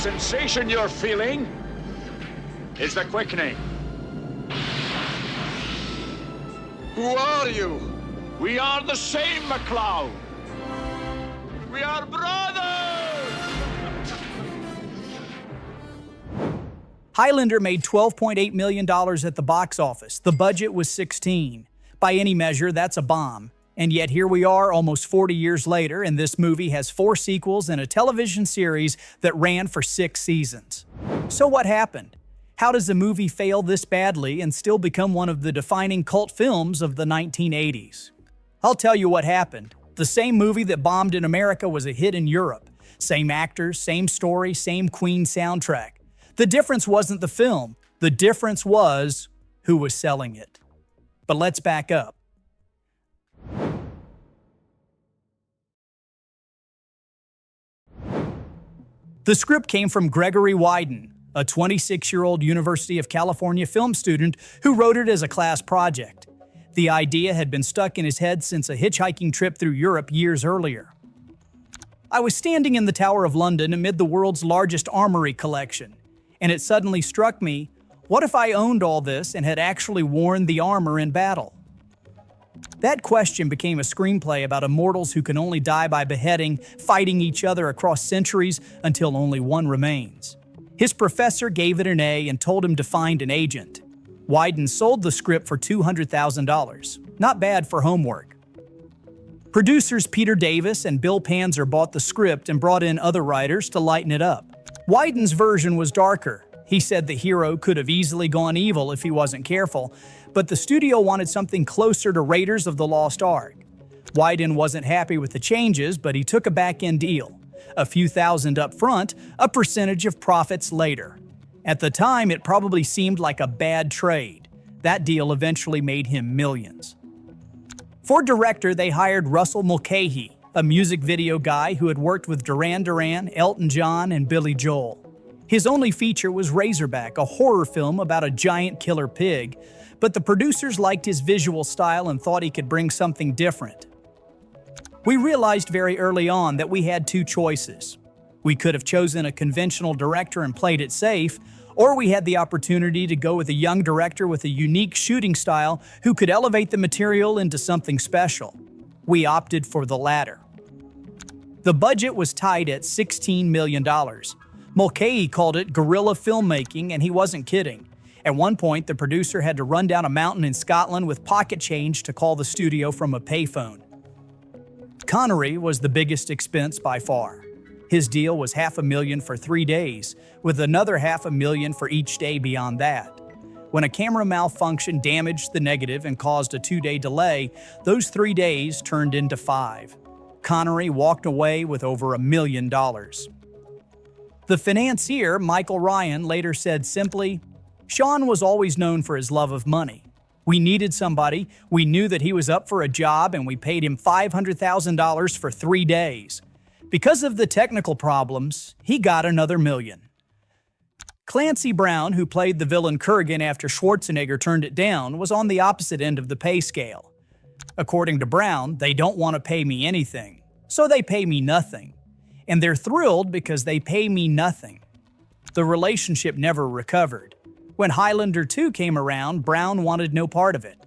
sensation you're feeling is the quickening. Who are you? We are the same, MacLeod. We are brothers! Highlander made $12.8 million at the box office. The budget was $16. By any measure, that's a bomb. And yet here we are almost 40 years later, and this movie has 4 sequels and a television series that ran for 6 seasons. So what happened? How does a movie fail this badly and still become one of the defining cult films of the 1980s? I'll tell you what happened. The same movie that bombed in America was a hit in Europe. Same actors, same story, same Queen soundtrack. The difference wasn't the film. The difference was who was selling it. But let's back up. The script came from Gregory Wyden, a 26-year-old University of California film student who wrote it as a class project. The idea had been stuck in his head since a hitchhiking trip through Europe years earlier. I was standing in the Tower of London amid the world's largest armory collection, and it suddenly struck me, what if I owned all this and had actually worn the armor in battle? That question became a screenplay about immortals who can only die by beheading, fighting each other across centuries until only one remains. His professor gave it an A and told him to find an agent. Wyden sold the script for $200,000. Not bad for homework. Producers Peter Davis and Bill Panzer bought the script and brought in other writers to lighten it up. Wyden's version was darker. He said the hero could have easily gone evil if he wasn't careful, but the studio wanted something closer to Raiders of the Lost Ark. Wyden wasn't happy with the changes, but he took a back-end deal. A few thousand up front, a percentage of profits later. At the time, it probably seemed like a bad trade. That deal eventually made him millions. For director, they hired Russell Mulcahy, a music video guy who had worked with Duran Duran, Elton John, and Billy Joel. His only feature was Razorback, a horror film about a giant killer pig, but the producers liked his visual style and thought he could bring something different. We realized very early on that we had 2 choices. We could have chosen a conventional director and played it safe, or we had the opportunity to go with a young director with a unique shooting style who could elevate the material into something special. We opted for the latter. The budget was tied at $16 million. Mulcahy called it guerrilla filmmaking, and he wasn't kidding. At one point, the producer had to run down a mountain in Scotland with pocket change to call the studio from a payphone. Connery was the biggest expense by far. His deal was $500,000 for 3 days, with another $500,000 for each day beyond that. When a camera malfunction damaged the negative and caused a 2-day delay, those 3 days turned into 5. Connery walked away with over $1 million. The financier, Michael Ryan, later said simply, "Sean was always known for his love of money. We needed somebody, we knew that he was up for a job, and we paid him $500,000 for 3 days. Because of the technical problems, he got another $1 million." Clancy Brown, who played the villain Kurgan after Schwarzenegger turned it down, was on the opposite end of the pay scale. According to Brown, they don't want to pay me anything, so they pay me nothing. And they're thrilled because they pay me nothing. The relationship never recovered. When Highlander 2 came around, Brown wanted no part of it.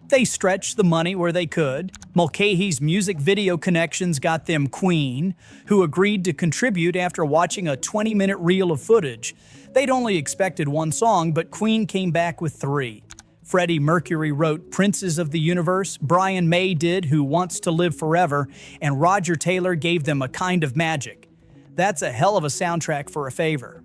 They stretched the money where they could. Mulcahy's music video connections got them Queen, who agreed to contribute after watching a 20-minute reel of footage. They'd only expected 1 song, but Queen came back with 3. Freddie Mercury wrote Princes of the Universe, Brian May did Who Wants to Live Forever, and Roger Taylor gave them A Kind of Magic. That's a hell of a soundtrack for a favor.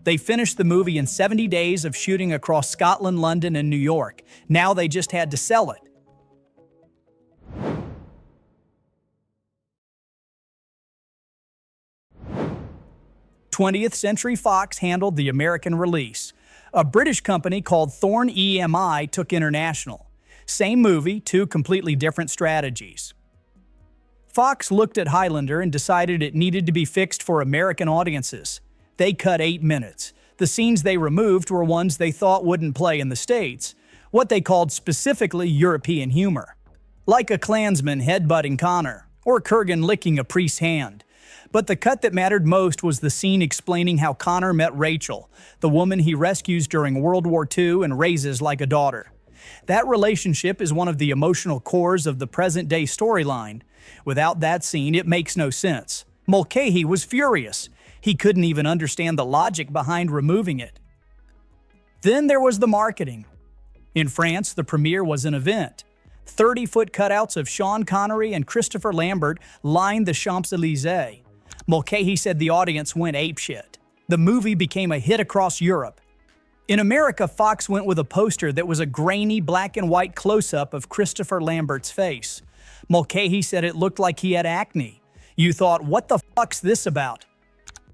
They finished the movie in 70 days of shooting across Scotland, London, and New York. Now they just had to sell it. Twentieth Century Fox handled the American release. A British company called Thorn EMI took international. Same movie, 2 completely different strategies. Fox looked at Highlander and decided it needed to be fixed for American audiences. They cut 8 minutes. The scenes they removed were ones they thought wouldn't play in the States, what they called specifically European humor. Like a Klansman headbutting Connor, or Kurgan licking a priest's hand. But the cut that mattered most was the scene explaining how Connor met Rachel, the woman he rescues during World War II and raises like a daughter. That relationship is one of the emotional cores of the present-day storyline. Without that scene, it makes no sense. Mulcahy was furious. He couldn't even understand the logic behind removing it. Then there was the marketing. In France, the premiere was an event. 30-foot cutouts of Sean Connery and Christopher Lambert lined the Champs-Élysées. Mulcahy said the audience went apeshit. The movie became a hit across Europe. In America, Fox went with a poster that was a grainy black and white close-up of Christopher Lambert's face. Mulcahy said it looked like he had acne. You thought, what the fuck's this about?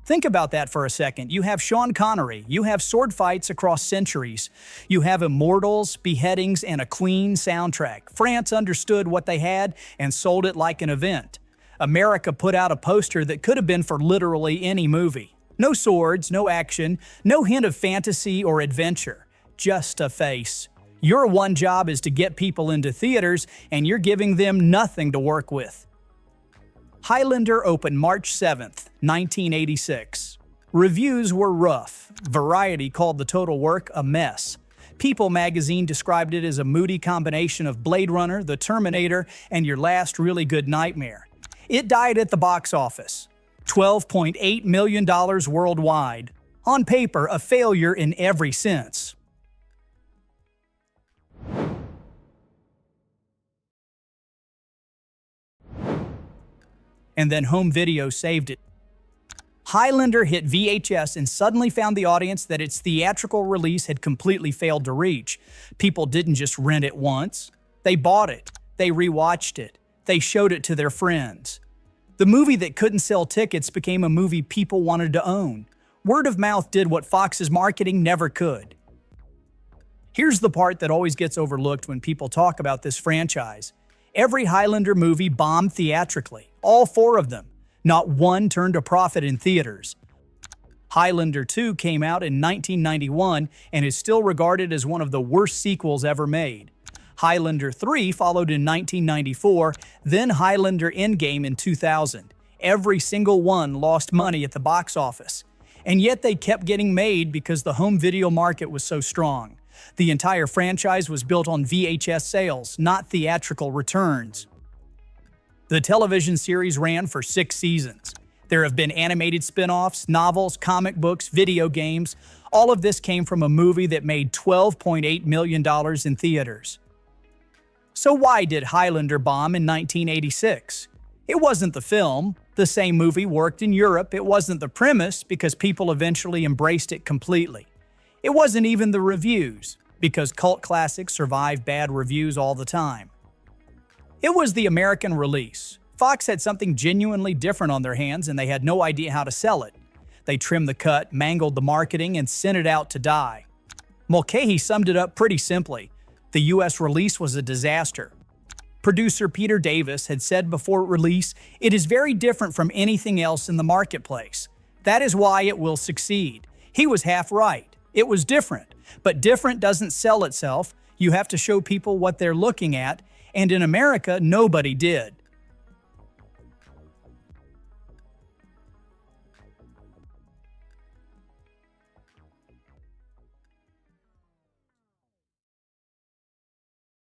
Think about that for a second. You have Sean Connery, you have sword fights across centuries, you have immortals, beheadings, and a Queen soundtrack. France understood what they had and sold it like an event. America put out a poster that could have been for literally any movie. No swords, no action, no hint of fantasy or adventure. Just a face. Your one job is to get people into theaters, and you're giving them nothing to work with. Highlander opened March 7th, 1986. Reviews were rough. Variety called the total work a mess. People magazine described it as a moody combination of Blade Runner, The Terminator, and your last really good nightmare. It died at the box office. $12.8 million worldwide. On paper, a failure in every sense. And then home video saved it. Highlander hit VHS and suddenly found the audience that its theatrical release had completely failed to reach. People didn't just rent it once. They bought it. They rewatched it. They showed it to their friends. The movie that couldn't sell tickets became a movie people wanted to own. Word of mouth did what Fox's marketing never could. Here's the part that always gets overlooked when people talk about this franchise. Every Highlander movie bombed theatrically, all 4 of them. Not one turned a profit in theaters. Highlander 2 came out in 1991 and is still regarded as one of the worst sequels ever made. Highlander 3 followed in 1994, then Highlander Endgame in 2000. Every single one lost money at the box office. And yet they kept getting made because the home video market was so strong. The entire franchise was built on VHS sales, not theatrical returns. The television series ran for 6 seasons. There have been animated spin-offs, novels, comic books, video games. All of this came from a movie that made $12.8 million in theaters. So why did Highlander bomb in 1986? It wasn't the film. The same movie worked in Europe. It wasn't the premise, because people eventually embraced it completely. It wasn't even the reviews, because cult classics survive bad reviews all the time. It was the American release. Fox had something genuinely different on their hands, and they had no idea how to sell it. They trimmed the cut, mangled the marketing, and sent it out to die. Mulcahy summed it up pretty simply. The US release was a disaster. Producer Peter Davis had said before release, "It is very different from anything else in the marketplace. That is why it will succeed." He was half right. It was different. But different doesn't sell itself. You have to show people what they're looking at, and in America, nobody did.